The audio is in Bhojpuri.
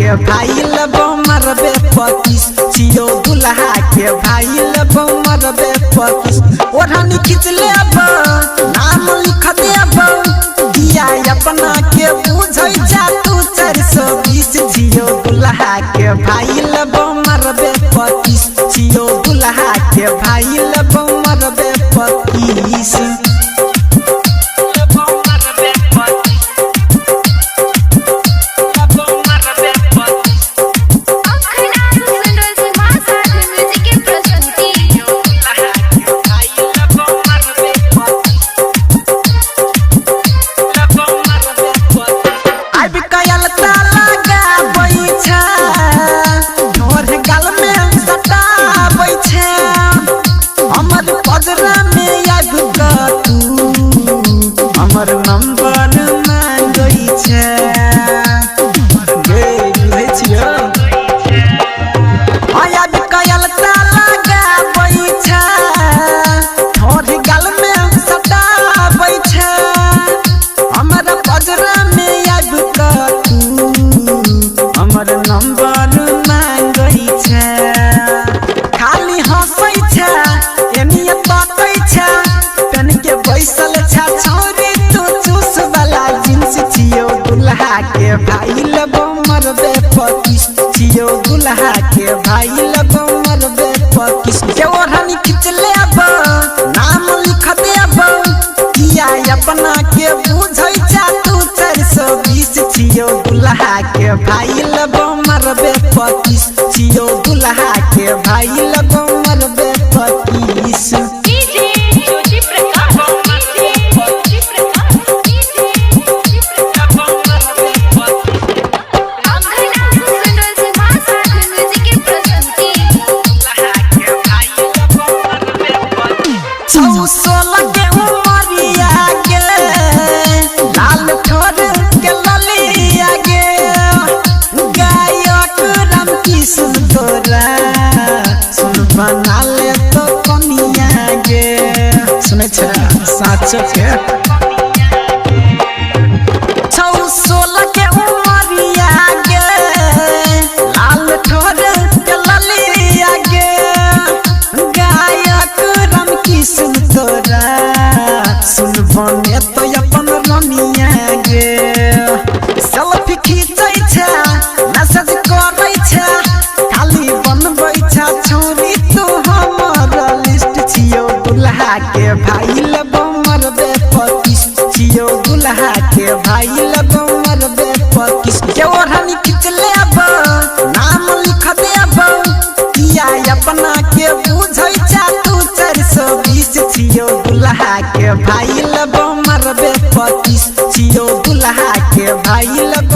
के भाई लबो मरबे पकिस छियो दुल्हा के भाई लबो मरबे पकिस ओढ़नी खींच लेब नाम लिख देब दिया अपना के बुझै जा तू 420 छियो दुल्हा के भाई लबो मरबे पकिस छियो दुल्हा के भाई लबो मरबे पकिस हमर नंबर मांगै छै गे छियो आया बिकयल ताला गाबै छै थोड़ी गाल में सटाबै छै हमर पजरा में आब क तू हमर नंबर मांगै छै खाली हंसै छै एनिए ताकै छै तन के बैसल छै छोरी के भाई लगो मरबे पकिस छियो दुल्हा के भाई लगो मरबे पकिस के ओढ़नी खींच लेब नाम लिख देब दिया अपना के बुझै जा तू 420 छियो दुल्हा के भाई लगो मरबे पकिस छियो दुल्हा के भाई लगो मरबे पकिस बना ले तो कनिया गे सुने छ साच के 16 के उमरिया गे लाल ठोर के ललिया गे गायक राम किशन तोरा सुन बने तो अपन रनिया गे सेल्फी खींचै छै मैसेज करै छै खाली बनबै छै छोरी के भाई लगो मरबे पकिस छियो दुल्हा के भाई लगो मरबे पकिस के ओढ़नी खींच लेब नाम लिख देब दिया अपना के बुझै जा तू 420 छियो दुल्हा के भाई लगो मरबे पकिस छियो दुल्हा के भाई लगो